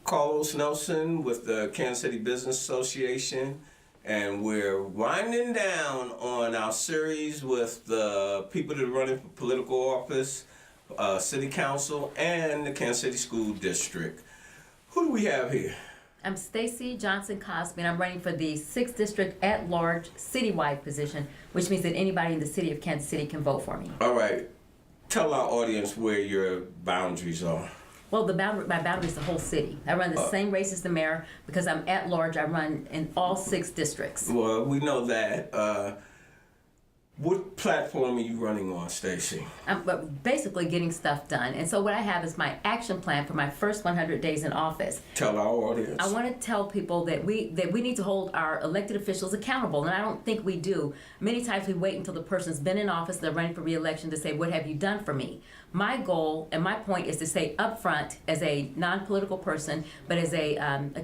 Carlos Nelson with the Kansas City Business Association, and we're winding down on our series with the people that are running for political office, City Council, and the Kansas City School District. Who do we have here? I'm Stacey Johnson-Cosby, and I'm running for the 6th District at-large citywide position, which means that anybody in the city of Kansas City can vote for me. All right. Tell our audience where your boundaries are. Well, my boundary is the whole city. I run the same race as the mayor because I'm at-large. I run in all 6 districts. Well, we know that. What platform are you running on, Stacey? I'm basically getting stuff done. And so what I have is my action plan for my first 100 days in office. Tell our audience. I want to tell people that we need to hold our elected officials accountable, and I don't think we do. Many times we wait until the person's been in office, they're running for re-election, to say, what have you done for me? My goal and my point is to say upfront, as a non-political person, but as a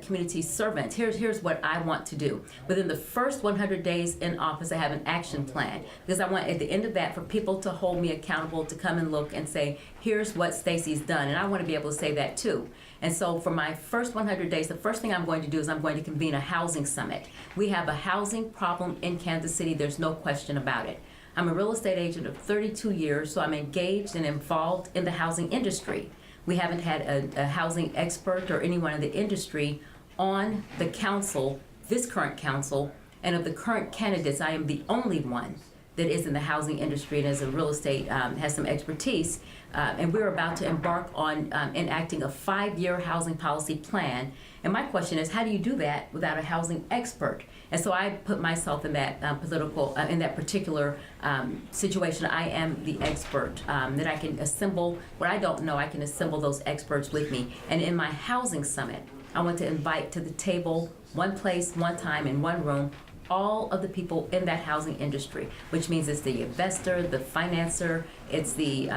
community servant, here's what I want to do. Within the first 100 days in office, I have an action plan, because I want at the end of that for people to hold me accountable, to come and look and say, here's what Stacey's done, and I want to be able to say that too. And so for my first 100 days, the first thing I'm going to do is I'm going to convene a housing summit. We have a housing problem in Kansas City, there's no question about it. I'm a real estate agent of 32 years, so I'm engaged and involved in the housing industry. We haven't had a housing expert or anyone in the industry on the council, this current council, and of the current candidates, I am the only one that is in the housing industry and as a real estate has some expertise. And we're about to embark on enacting a 5-year housing policy plan. And my question is, how do you do that without a housing expert? And so I put myself in that in that particular situation. I am the expert that I can assemble. What I don't know, I can assemble those experts with me. And in my housing summit, I want to invite to the table, one place, one time, in one room, all of the people in that housing industry, which means it's the investor, the financer, it's the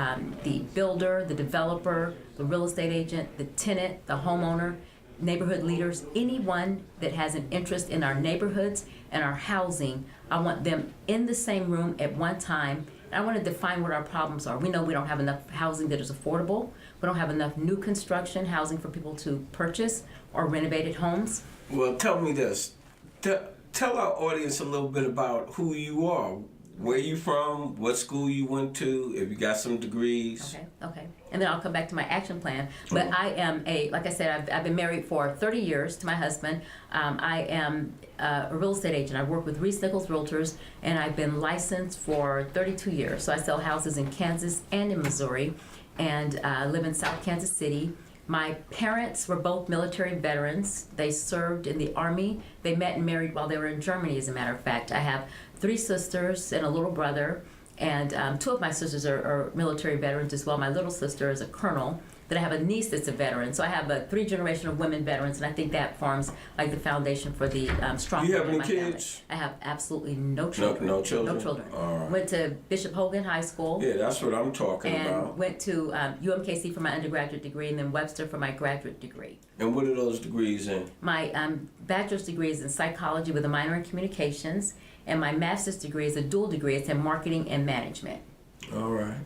builder, the developer, the real estate agent, the tenant, the homeowner, neighborhood leaders, anyone that has an interest in our neighborhoods and our housing. I want them in the same room at one time. I want to define what our problems are. We know we don't have enough housing that is affordable. We don't have enough new construction housing for people to purchase or renovated homes. Well, tell me this. Tell our audience a little bit about who you are, where you from, what school you went to, if you got some degrees. Okay. And then I'll come back to my action plan. But I am like I said, I've been married for 30 years to my husband. I am a real estate agent. I work with Reese Nichols Realtors, and I've been licensed for 32 years. So I sell houses in Kansas and in Missouri, and live in South Kansas City. My parents were both military veterans. They served in the Army. They met and married while they were in Germany, as a matter of fact. I have 3 sisters and a little brother, and 2 of my sisters are military veterans as well. My little sister is a colonel. Then I have a niece that's a veteran. So I have a 3 generation of women veterans, and I think that forms like the foundation for the strong. You have any kids? Family. I have absolutely no children. No children? No children. All right. Went to Bishop Hogan High School. Yeah, that's what I'm talking about. And went to UMKC for my undergraduate degree, and then Webster for my graduate degree. And what are those degrees in? My bachelor's degree is in psychology with a minor in communications, and my master's degree is a dual degree. It's in marketing and management. All right.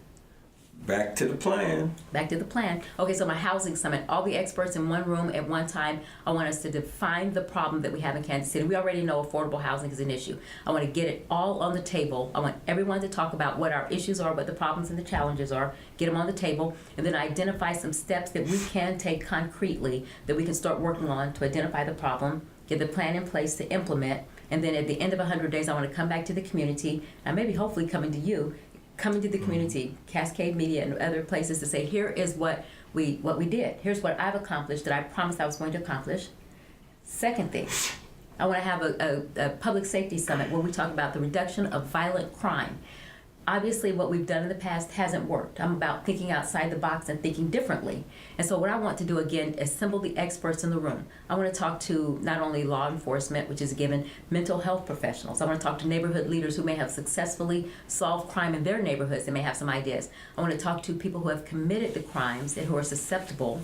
Back to the plan. Back to the plan. Okay, so my housing summit, all the experts in one room at one time. I want us to define the problem that we have in Kansas City. We already know affordable housing is an issue. I want to get it all on the table. I want everyone to talk about what our issues are, what the problems and the challenges are, get them on the table, and then identify some steps that we can take concretely that we can start working on to identify the problem, get the plan in place to implement, and then at the end of 100 days, I want to come back to the community, and maybe hopefully coming to you, coming to the community, Cascade Media and other places, to say, here is what we did. Here's what I've accomplished that I promised I was going to accomplish. Second thing, I want to have a public safety summit where we talk about the reduction of violent crime. Obviously, what we've done in the past hasn't worked. I'm about thinking outside the box and thinking differently. And so what I want to do, again, is assemble the experts in the room. I want to talk to not only law enforcement, which is a given, mental health professionals. I want to talk to neighborhood leaders who may have successfully solved crime in their neighborhoods and may have some ideas. I want to talk to people who have committed the crimes and who are susceptible.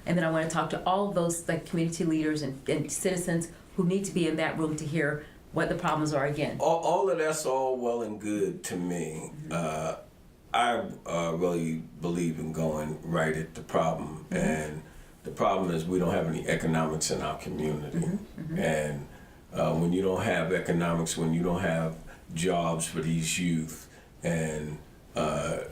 And then I want to talk to all of those like community leaders and citizens who need to be in that room to hear what the problems are again. All of that's all well and good to me. I really believe in going right at the problem. And The problem is we don't have any economics in our community. And when you don't have economics, when you don't have jobs for these youth, and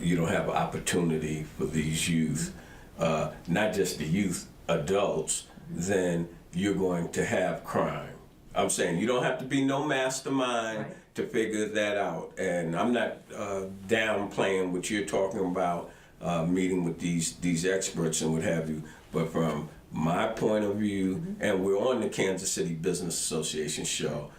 you don't have opportunity for these youth, not just the youth, adults, then you're going to have crime. I'm saying you don't have to be no mastermind to figure that out. And I'm not downplaying what you're talking about, meeting with these experts and what have you. But from my point of view, and we're on the Kansas City Business Association show,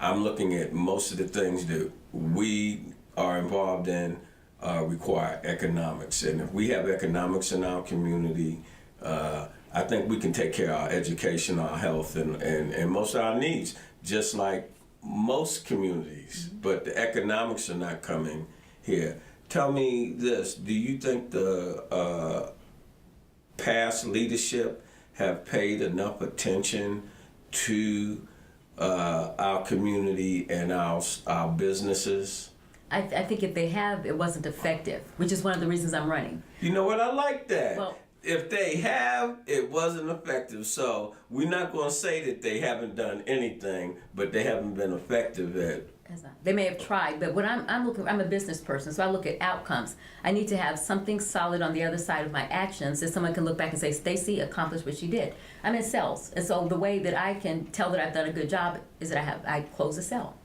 I'm looking at most of the things that we are involved in require economics. And if we have economics in our community, I think we can take care of our education, our health, and most of our needs, just like most communities. But the economics are not coming here. Tell me this, do you think the past leadership have paid enough attention to our community and our businesses? I think if they have, it wasn't effective, which is one of the reasons I'm running. You know what? I like that. Well, if they have, it wasn't effective. So we're not going to say that they haven't done anything, but they haven't been effective at. They may have tried, but when I'm a business person, so I look at outcomes. I need to have something solid on the other side of my actions that someone can look back and say, Stacey accomplished what she did. I'm in sales, and so the way that I can tell that I've done a good job is that I close a sale.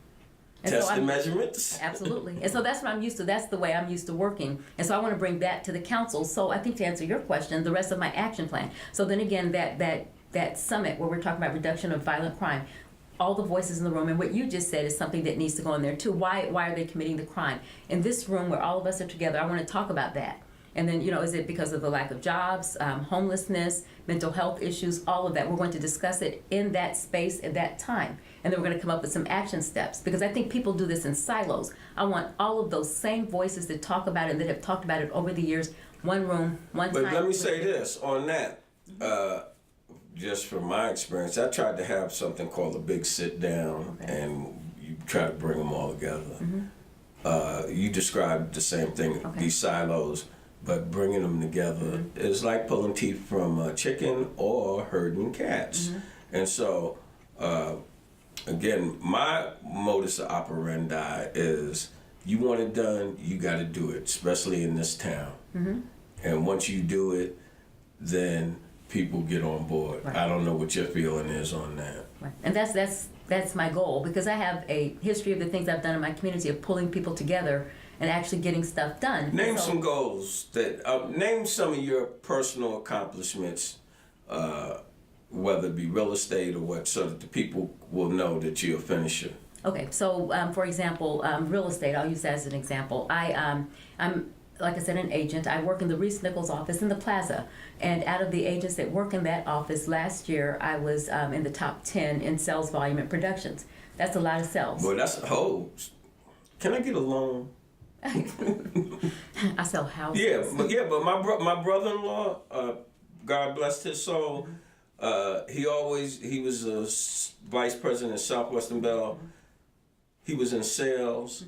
And Test so the measurements? Absolutely. And so that's what I'm used to. That's the way I'm used to working. And so I want to bring that to the council. So I think to answer your question, the rest of my action plan. So then again, that summit where we're talking about reduction of violent crime, all the voices in the room, and what you just said is something that needs to go in there too. Why are they committing the crime? In this room where all of us are together, I want to talk about that. And then, is it because of the lack of jobs, homelessness, mental health issues, all of that? We're going to discuss it in that space at that time. And then we're going to come up with some action steps. Because I think people do this in silos. I want all of those same voices that talk about it and that have talked about it over the years, one room, one time. But let me say this on that. Just from my experience, I tried to have something called a big sit down, and you try to bring them all together. You described the same thing, these silos. But bringing them together is like pulling teeth from a chicken or herding cats. And so, again, my modus operandi is you want it done, you got to do it, especially in this town. And once you do it, then people get on board. I don't know what your feeling is on that. And that's my goal, because I have a history of the things I've done in my community of pulling people together and actually getting stuff done. Name some goals name some of your personal accomplishments, whether it be real estate or what, so that the people will know that you're a finisher. Okay, so for example, real estate, I'll use that as an example. I'm, like I said, an agent. I work in the Reese Nichols office in the plaza. And out of the agents that work in that office, last year I was in the top 10 in sales volume and productions. That's a lot of sales. Well, that's a whole. Can I get a loan? I sell houses. But my brother-in-law, God bless his soul, he was a vice president at Southwestern Bell. He was in sales,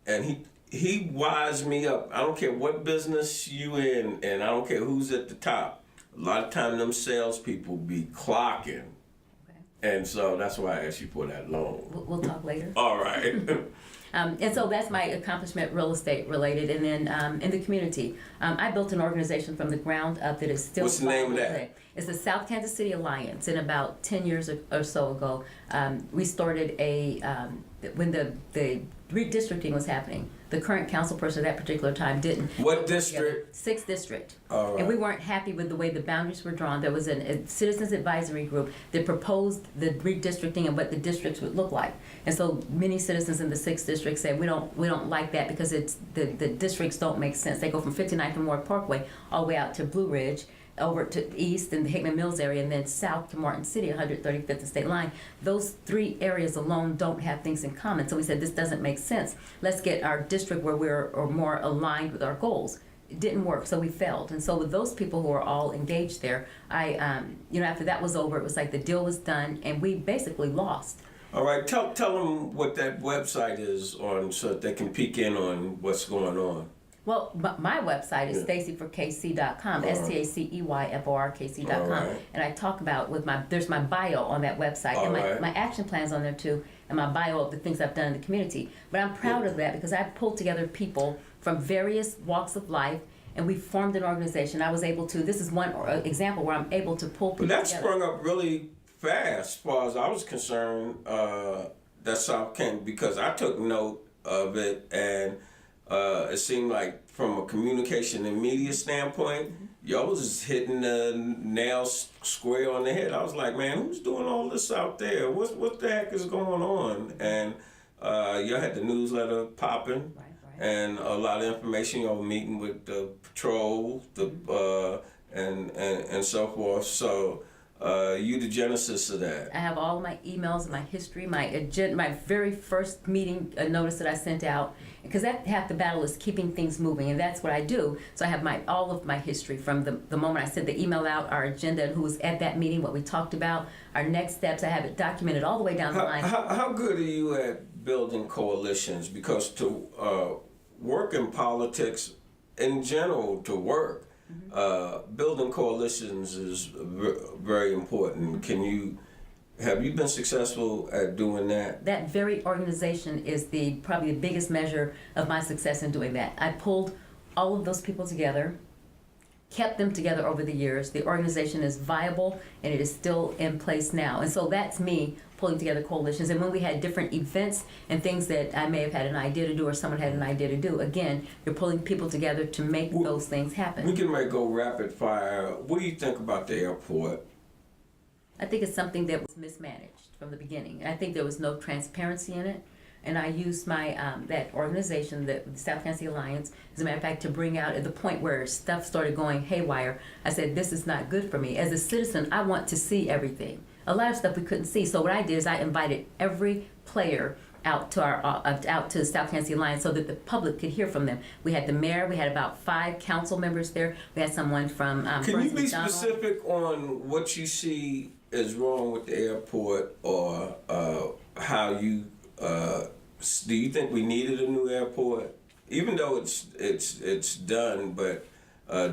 and he wised me up. I don't care what business you in, and I don't care who's at the top. A lot of time them salespeople be clocking. And so that's why I asked you for that loan. We'll talk later. All right. And so that's my accomplishment, real estate related. And then in the community, I built an organization from the ground up that is still. What's the name of that? Today. It's the South Kansas City Alliance. And about 10 years or so ago, we started when the redistricting was happening. The current council person at that particular time didn't. What district? 6th District. All right. And we weren't happy with the way the boundaries were drawn. There was a citizens advisory group that proposed the redistricting and what the districts would look like. And so many citizens in the 6th District said, we don't like that because it's the districts don't make sense. They go from 59th and Ward Parkway all the way out to Blue Ridge, over to east in the Hickman Mills area, and then south to Martin City, 135th and State Line. Those 3 areas alone don't have things in common. So we said, this doesn't make sense. Let's get our district where we're more aligned with our goals. It didn't work, so we failed. And so with those people who are all engaged there, after that was over, it was like the deal was done, and we basically lost. All right, tell them what that website is on, so that they can peek in on what's going on. Well, my website is Yeah. staceyforkc.com, All right. STACEYFORKC.com, All right. and I talk about there's my bio on that website, All and right. my action plans on there too, and my bio of the things I've done in the community. But I'm proud of that because I pulled together people from various walks of life, and we formed an organization. I was able to. This is one example where I'm able to pull people But that together. sprung up really fast, as far as I was concerned. That South Kent, because I took note of it, and it seemed like from a communication and media standpoint, y'all was hitting the nail square on the head. I was like, man, who's doing all this out there? What the heck is going on? And y'all had the newsletter popping. Right. And a lot of information, meeting with the patrol, and so forth. So you the genesis of that. I have all of my emails, my history, my very first meeting notice that I sent out, because that half the battle is keeping things moving, and that's what I do. So I have all of my history from the moment I sent the email out, our agenda, and who was at that meeting, what we talked about, our next steps. I have it documented all the way down the line. How good are you at building coalitions? Because to work in politics, in general, to work, building coalitions is very important. Have you been successful at doing that? That very organization is probably the biggest measure of my success in doing that. I pulled all of those people together, kept them together over the years. The organization is viable and it is still in place now. And so that's me pulling together coalitions. And when we had different events and things that I may have had an idea to do or someone had an idea to do, again, you're pulling people together to make those things happen. We can go rapid fire. What do you think about the airport? I think it's something that was mismanaged from the beginning. I think there was no transparency in it. And I used my that organization, the South Kansas Alliance, as a matter of fact, to bring out at the point where stuff started going haywire. I said, this is not good for me. As a citizen, I want to see everything. A lot of stuff we couldn't see. So what I did is I invited every player out to the South Kansas Alliance so that the public could hear from them. We had the mayor. We had about 5 council members there. We had someone from Can you be specific on what you see is wrong with the airport, or how you do you think we needed a new airport? Even though it's done, but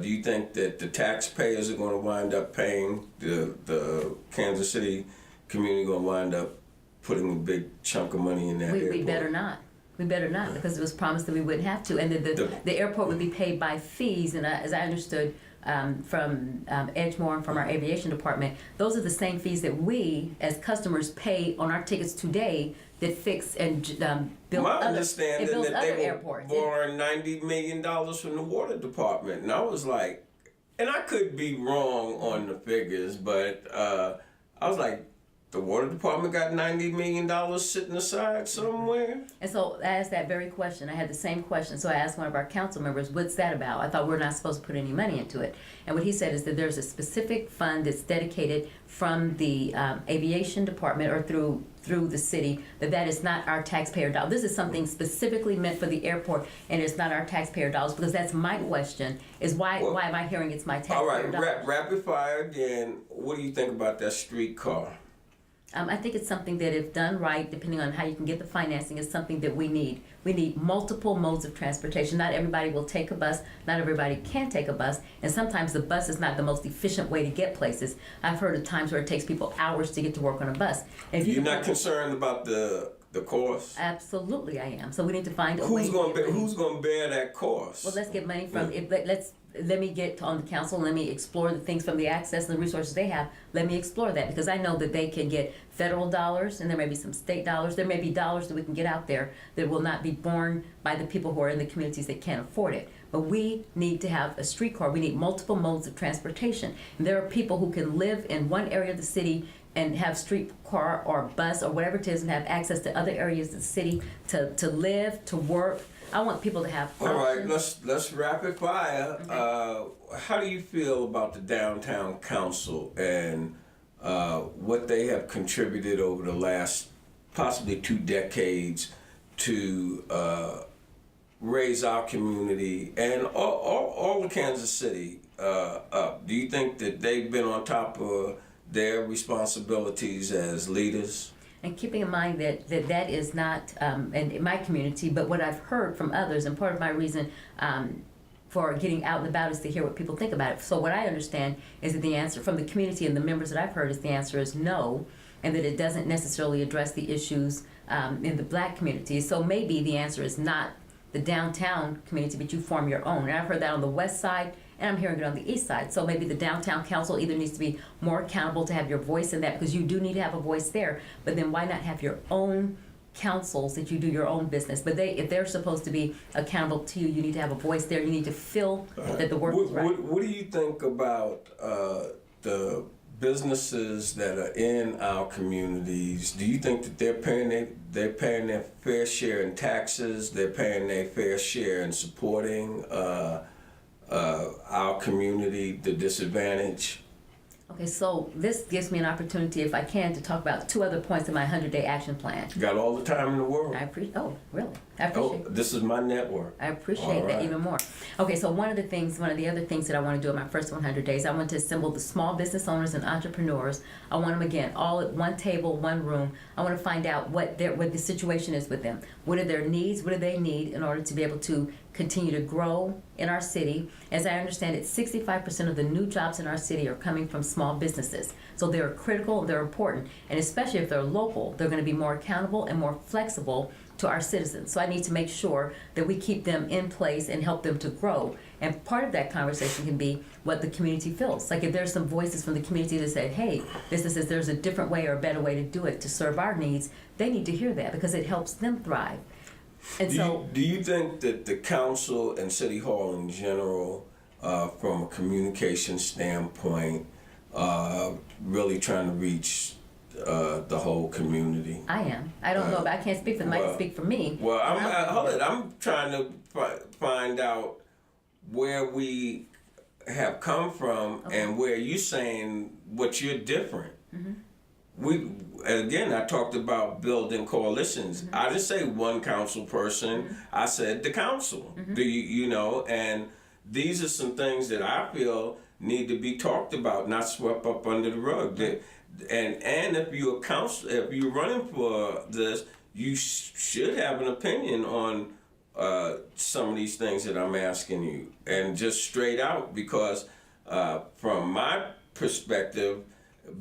do you think that the taxpayers are going to wind up paying, the Kansas City community going to wind up putting a big chunk of money in that airport? We better not. We better not, because it was promised that we wouldn't have to, and the airport would be paid by fees. And as I understood from Edgemore and from our aviation department, those are the same fees that we as customers pay on our tickets today that fix and build My other, understanding it builds that other they were airports. borrowing $90 million from the water department, and I was like, and I could be wrong on the figures, but I was like, the water department got $90 million sitting aside somewhere? And so I asked that very question. I had the same question. So I asked one of our council members, what's that about? I thought we're not supposed to put any money into it. And what he said is that there's a specific fund that's dedicated from the aviation department or through the city, that is not our taxpayer dollars. This is something specifically meant for the airport, and it's not our taxpayer dollars, because that's my question, is why am I hearing it's my taxpayer All right, dollars? rapid fire again. What do you think about that streetcar? I think it's something that, if done right, depending on how you can get the financing, is something that we need. We need multiple modes of transportation. Not everybody will take a bus. Not everybody can take a bus. And sometimes the bus is not the most efficient way to get places. I've heard of times where it takes people hours to get to work on a bus. And if You're not concerned about the cost? Absolutely, I am. So we need to find a way. Who's going to bear that cost? Well, let's get money from. Let me get on the council. Let me explore the things from the access and the resources they have. Let me explore that, because I know that they can get federal dollars, and there may be some state dollars. There may be dollars that we can get out there that will not be borne by the people who are in the communities that can't afford it. But we need to have a streetcar. We need multiple modes of transportation. And there are people who can live in one area of the city and have streetcar or bus or whatever it is, and have access to other areas of the city to live, to work. I want people to have options. All right, let's rapid fire. Okay. How do you feel about the downtown council and what they have contributed over the last possibly 2 decades to raise our community and all of Kansas City up? Do you think that they've been on top of their responsibilities as leaders? And keeping in mind that is not in my community, but what I've heard from others, and part of my reason for getting out and about is to hear what people think about it. So what I understand is that the answer from the community and the members that I've heard is the answer is no, and that it doesn't necessarily address the issues in the Black community. So maybe the answer is not the downtown community, but you form your own. And I've heard that on the west side, and I'm hearing it on the east side. So maybe the downtown council either needs to be more accountable to have your voice in that, because you do need to have a voice there, but then why not have your own councils that you do your own business? But if they're supposed to be accountable to you, you need to have a voice there. You need to feel that the work is right. What do you think about the businesses that are in our communities? Do you think that they're paying their fair share in taxes? They're paying their fair share in supporting our community, the disadvantaged? Okay, so this gives me an opportunity, if I can, to talk about 2 other points in my 100-day action plan. You got all the time in the world. Oh, really? I appreciate it. This is my network. I appreciate that even more. Okay, so one of the other things that I want to do in my first 100 days, I want to assemble the small business owners and entrepreneurs. I want them, again, all at one table, one room. I want to find out what the situation is with them. What are their needs? What do they need in order to be able to continue to grow in our city? As I understand it, 65% of the new jobs in our city are coming from small businesses. So they're critical, they're important, and especially if they're local, they're going to be more accountable and more flexible to our citizens. So I need to make sure that we keep them in place and help them to grow. And part of that conversation can be what the community feels. Like if there's some voices from the community that say, hey, businesses, there's a different way or a better way to do it to serve our needs, they need to hear that because it helps them thrive. And do you think that the council and City Hall in general, from a communication standpoint, really trying to reach the whole community? I am. I don't know, but I can't speak for them. I can speak for me. Well, I'm trying to find out where we have come from and where you're saying what you're different. I talked about building coalitions. I didn't say one council person. I said the council. Do you know? And these are some things that I feel need to be talked about, not swept up under the rug. And if you're running for this, you should have an opinion on some of these things that I'm asking you, and just straight out, because from my perspective,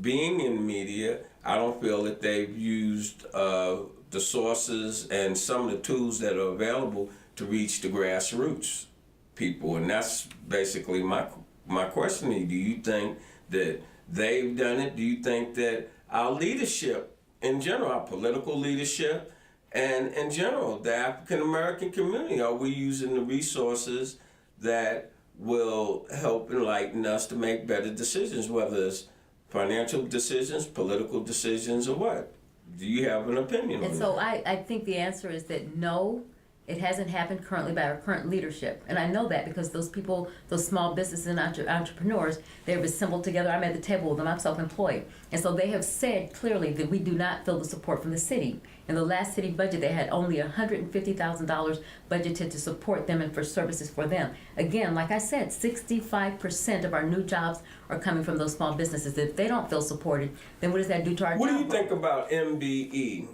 being in media, I don't feel that they've used the sources and some of the tools that are available to reach the grassroots people, and that's basically my question to you. Do you think that they've done it? Do you think that our leadership in general, our political leadership, and in general, the African American community, are we using the resources that will help enlighten us to make better decisions, whether it's financial decisions, political decisions, or what? Do you have an opinion on that? And so I think the answer is that no, it hasn't happened currently by our current leadership. And I know that because those people, those small businesses and entrepreneurs, they've assembled together. I'm at the table with them. I'm self-employed. And so they have said clearly that we do not feel the support from the city. In the last city budget, they had only $150,000 budgeted to support them and for services for them. Again, like I said, 65% of our new jobs are coming from those small businesses. If they don't feel supported, then what does that do to our job? What do you think about MBE?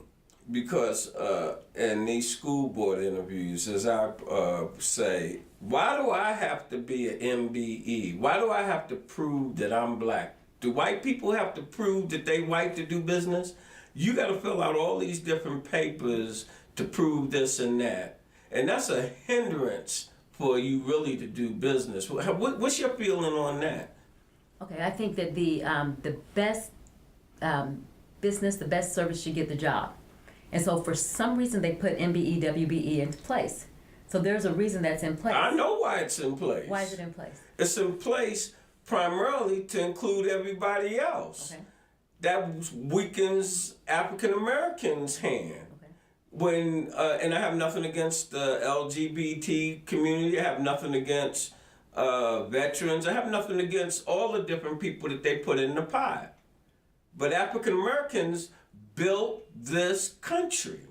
Because in these school board interviews, as I say, why do I have to be an MBE? Why do I have to prove that I'm black? Do white people have to prove that they white to do business? You got to fill out all these different papers to prove this and that. And that's a hindrance for you really to do business. What's your feeling on that? Okay, I think that the best business, the best service should get the job. And so for some reason they put MBE, WBE into place. So there's a reason that's in place. I know why it's in place. Why is it in place? It's in place primarily to include everybody else. Okay. That weakens African Americans' hand. Okay. When and I have nothing against the LGBT community. I have nothing against veterans. I have nothing against all the different people that they put in the pie. But African Americans built this country,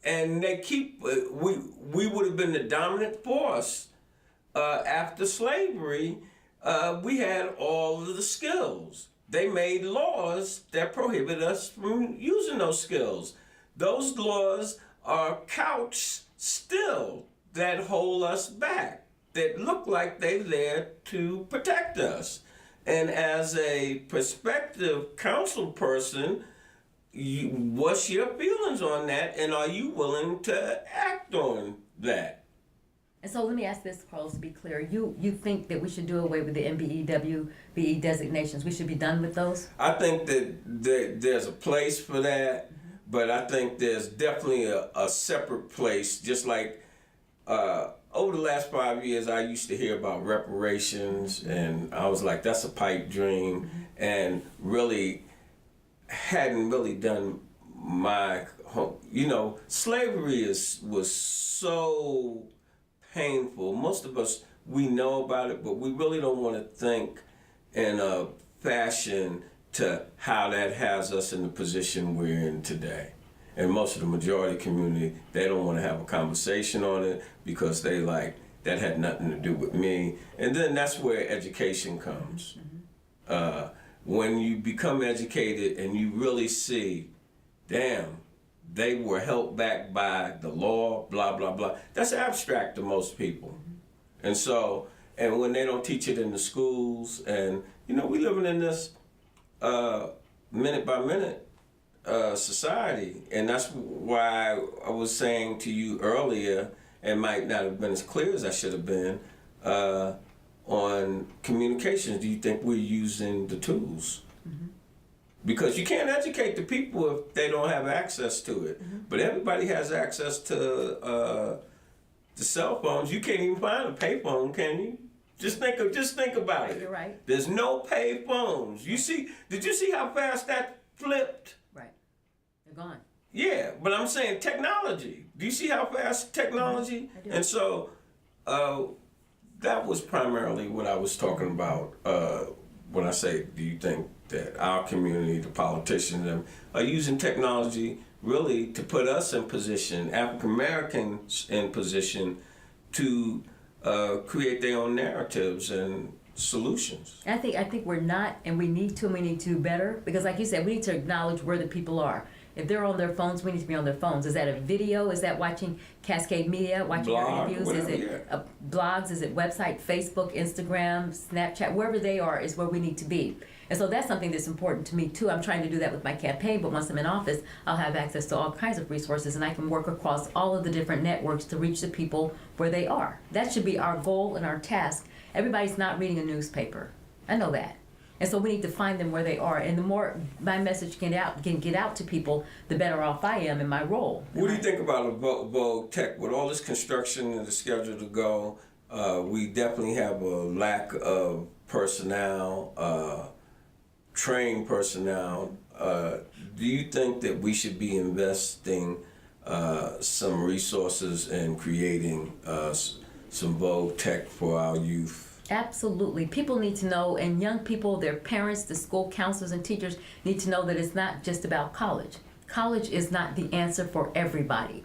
and they keep. We would have been the dominant force after slavery. We had all of the skills. they made laws that prohibit us from using those skills. Those laws are couched still that hold us back, that look like they're there to protect us. And as a prospective council person, what's your feelings on that, and are you willing to act on that? And so let me ask this, Carlos, to be clear. You think that we should do away with the MBE, WBE designations? We should be done with those? I think that there's a place for that, but I think there's definitely a separate place. Just like over the last 5 years, I used to hear about reparations, and I was like, that's a pipe dream, and really hadn't really done my home. You know, slavery was so painful. Most of us, we know about it, but we really don't want to think in a fashion to how that has us in the position we're in today. And most of the majority community, they don't want to have a conversation on it because they like, that had nothing to do with me. And then that's where education comes. When you become educated and you really see, damn, they were held back by the law, blah, blah, blah. That's abstract to most people. And so, and when they don't teach it in the schools, and, you know, we living in this minute by minute society. And that's why I was saying to you earlier, and might not have been as clear as I should have been, on communications. Do you think we're using the tools? Because you can't educate the people if they don't have access to it. But everybody has access to the cell phones. You can't even find a payphone, can you? Just think about it. You're right. There's no pay phones. Did you see how fast that flipped? Right. They're gone. Yeah, but I'm saying technology. Do you see how fast technology? I do. And so that was primarily what I was talking about when I say, do you think that our community, the politicians, are using technology really to put us in position, African Americans in position, to create their own narratives and solutions? I think we're not, and we need to do better, because like you said, we need to acknowledge where the people are. If they're on their phones, we need to be on their phones. Is that a video? Is that watching Cascade Media, watching Blog, your interviews? whatever, Is it blogs? Is it website, Facebook, Instagram, Snapchat? Wherever they are is where we need to be. And so that's something that's important to me too. I'm trying to do that with my campaign, but once I'm in office, I'll have access to all kinds of resources, and I can work across all of the different networks to reach the people where they are. That should be our goal and our task. Everybody's not reading a newspaper. I know that. And so we need to find them where they are. And the more my message can get out to people, the better off I am in my role. What do you think about a Vogue Tech? With all this construction and the schedule to go, we definitely have a lack of personnel, trained personnel. Do you think that we should be investing some resources in creating some Vogue Tech for our youth? Absolutely. People need to know, and young people, their parents, the school counselors and teachers need to know that it's not just about college. College is not the answer for everybody.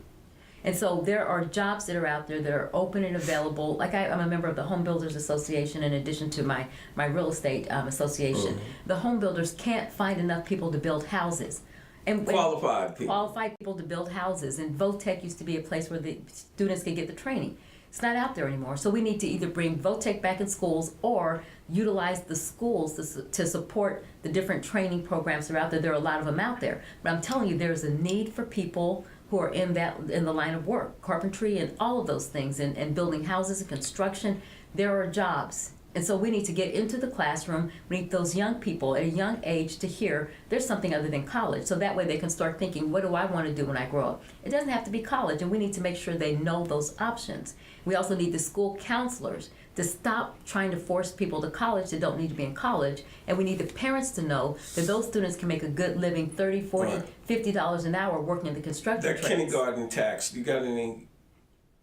And so there are jobs that are out there that are open and available. Like I'm a member of the Home Builders Association in addition to my real estate association. The home builders can't find enough people to build houses. And Qualified people. Qualified people to build houses. And VOTEC used to be a place where the students could get the training. It's not out there anymore. So we need to either bring VOTEC back in schools or utilize the schools to support the different training programs that are out there. There are a lot of them out there. But I'm telling you, there's a need for people who are in the line of work, carpentry and all of those things, and building houses and construction. There are jobs. And so we need to get into the classroom. We need those young people at a young age to hear there's something other than college. So that way they can start thinking, what do I want to do when I grow up? It doesn't have to be college, and we need to make sure they know those options. We also need the school counselors to stop trying to force people to college that don't need to be in college. And we need the parents to know that those students can make a good living, $30, $40, $50 an hour working in the construction That trades. kindergarten tax, you got any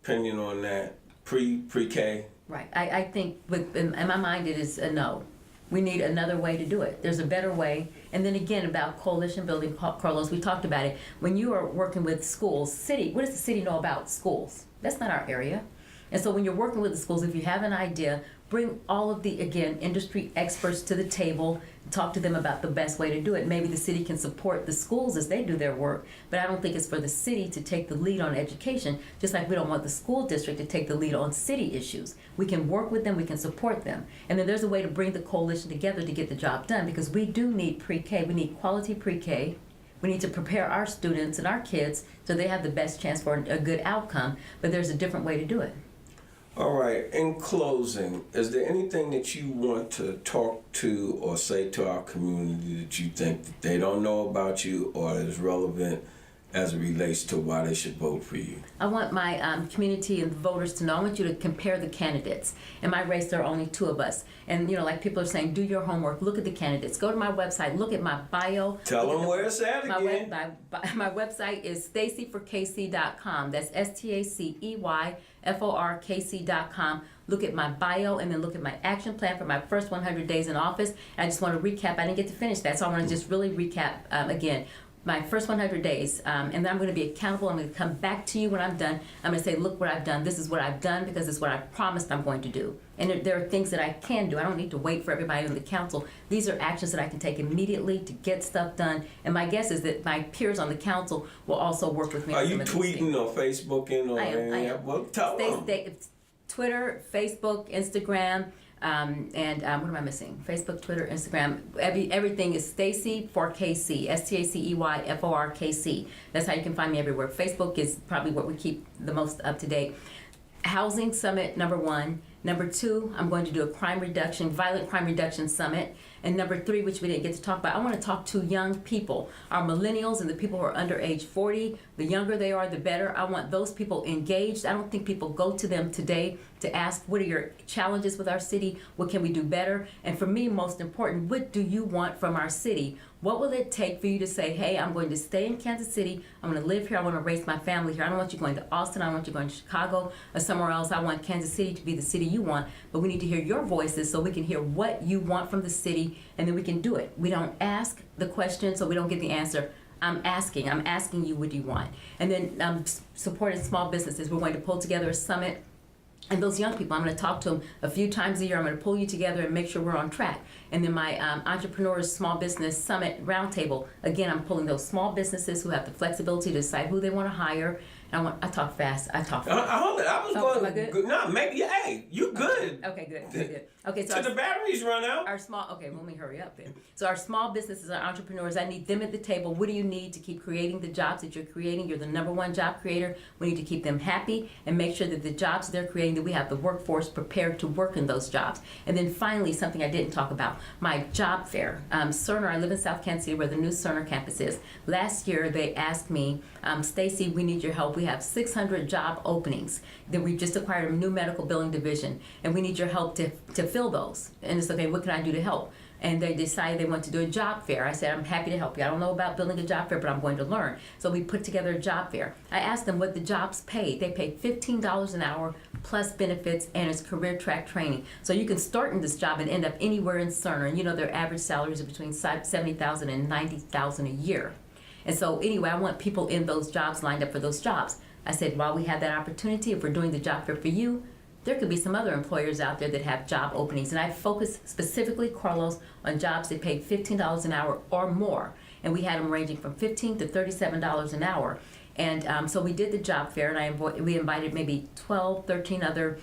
opinion on that? Pre-K? Right. I think in my mind it is a no. We need another way to do it. There's a better way. And then again, about coalition building, Carlos, we talked about it. When you are working with schools, what does the city know about schools? That's not our area. And so when you're working with the schools, if you have an idea, bring all of the, again, industry experts to the table talk to them about the best way to do it. Maybe the city can support the schools as they do their work, but I don't think it's for the city to take the lead on education, just like we don't want the school district to take the lead on city issues. We can work with them, we can support them. And then there's a way to bring the coalition together to get the job done, because we do need pre-K. We need quality pre-K. We need to prepare our students and our kids so they have the best chance for a good outcome, but there's a different way to do it. All right, in closing, is there anything that you want to talk to or say to our community that you think that they don't know about you or is relevant as it relates to why they should vote for you? I want my community and voters to know. I want you to compare the candidates. In my race, there are only 2 of us. And, like people are saying, do your homework, look at the candidates. Go to my website, look at my bio. Tell them where it's at again. My website is staceyforkc.com. That's STACEYFORKC.com. Look at my bio and then look at my action plan for my first 100 days in office. I just want to recap. I didn't get to finish that, so I want to just really recap again. My first 100 days, and then I'm going to be accountable. I'm going to come back to you when I'm done. I'm going to say, look what I've done. This is what I've done because it's what I promised I'm going to do. And there are things that I can do. I don't need to wait for everybody on the council. These are actions that I can take immediately to get stuff done. And my guess is that my peers on the council will also work with me. Are you tweeting or Facebooking or anything? Well, tell them. Twitter, Facebook, Instagram. And what am I missing? Facebook, Twitter, Instagram. Everything is Stacey for KC. STACEYFORKC. That's how you can find me everywhere. Facebook is probably what we keep the most up to date. Housing Summit, number 1. Number 2, I'm going to do a violent crime reduction summit. And number 3, which we didn't get to talk about, I want to talk to young people, our millennials and the people who are under age 40. The younger they are, the better. I want those people engaged. I don't think people go to them today to ask, what are your challenges with our city? What can we do better? And for me, most important, what do you want from our city? What will it take for you to say, hey, I'm going to stay in Kansas City. I'm going to live here. I want to raise my family here. I don't want you going to Austin. I don't want you going to Chicago or somewhere else. I want Kansas City to be the city you want. But we need to hear your voices so we can hear what you want from the city, and then we can do it. We don't ask the question so we don't get the answer. I'm asking you, what do you want? And then supporting small businesses. We're going to pull together a summit. And those young people, I'm going to talk to them a few times a year. I'm going to pull you together and make sure we're on track. And then my Entrepreneurs Small Business Summit Roundtable, again, I'm pulling those small businesses who have the flexibility to decide who they want to hire. And I talk fast. Hold it. I was going. Am I good? No, maybe. Hey, you good? Okay, good. Okay, so the batteries run out. Okay, well, let me hurry up then. So our small businesses, our entrepreneurs, I need them at the table. What do you need to keep creating the jobs that you're creating? You're the number 1 job creator. We need to keep them happy and make sure that the jobs they're creating, that we have the workforce prepared to work in those jobs. And then finally, something I didn't talk about, my job fair. Cerner, I live in South Kansas City where the new Cerner campus is. Last year, they asked me, Stacey, we need your help. We have 600 job openings that we've just acquired a new medical billing division, and we need your help to fill those. And it's okay, what can I do to help? And they decided they want to do a job fair. I said, I'm happy to help you. I don't know about building a job fair, but I'm going to learn. So we put together a job fair. I asked them what the jobs paid. They paid $15 an hour plus benefits, and it's career track training. So you can start in this job and end up anywhere in Cerner. And their average salaries are between $70,000 and $90,000 a year. And so anyway, I want people in those jobs lined up for those jobs. I said, while we have that opportunity, if we're doing the job fair for you, there could be some other employers out there that have job openings. And I focused specifically, Carlos, on jobs that paid $15 an hour or more. And we had them ranging from $15 to $37 an hour. And so we did the job fair, and we invited maybe 12, 13 other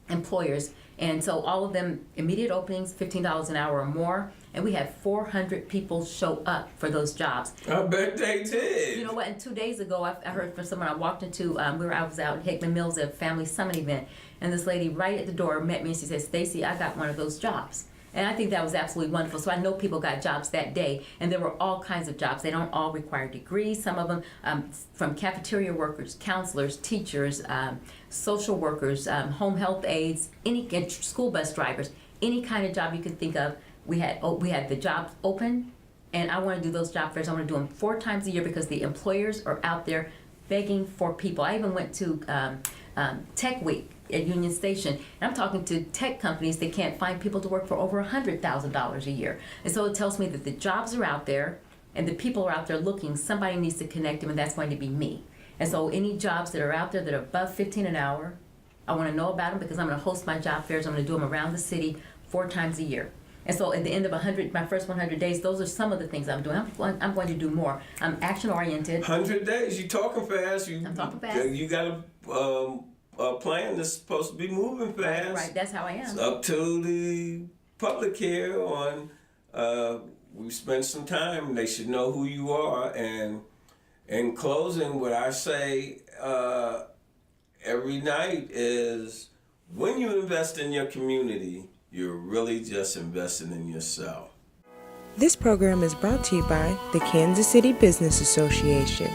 employers. And so all of them, immediate openings, $15 an hour or more. And we had 400 people show up for those jobs. I bet they did. You know what? And 2 days ago, I heard from someone I walked into, I was out in Hickman Mills at a family summit event. And this lady right at the door met me and she said, Stacey, I got one of those jobs. And I think that was absolutely wonderful. So I know people got jobs that day, and there were all kinds of jobs. They don't all require degrees. Some of them from cafeteria workers, counselors, teachers, social workers, home health aides, any school bus drivers, any kind of job you can think of. We had the jobs open, and I want to do those job fairs. I want to do them 4 times a year because the employers are out there begging for people. I even went to Tech Week at Union Station, and I'm talking to tech companies that can't find people to work for over $100,000 a year. And so it tells me that the jobs are out there and the people are out there looking. Somebody needs to connect them, and that's going to be me. And so any jobs that are out there that are above $15 an hour, I want to know about them because I'm going to host my job fairs. I'm going to do them around the city 4 times a year. And so at the end of my first 100 days, those are some of the things I'm doing. I'm going to do more. I'm action oriented. 100 days, you talking fast. I'm talking fast. You got a plan that's supposed to be moving fast. Right, that's how I am. It's up to the public here on, we spent some time, they should know who you are. And in closing, what I say every night is, when you invest in your community, you're really just investing in yourself. This program is brought to you by the Kansas City Business Association.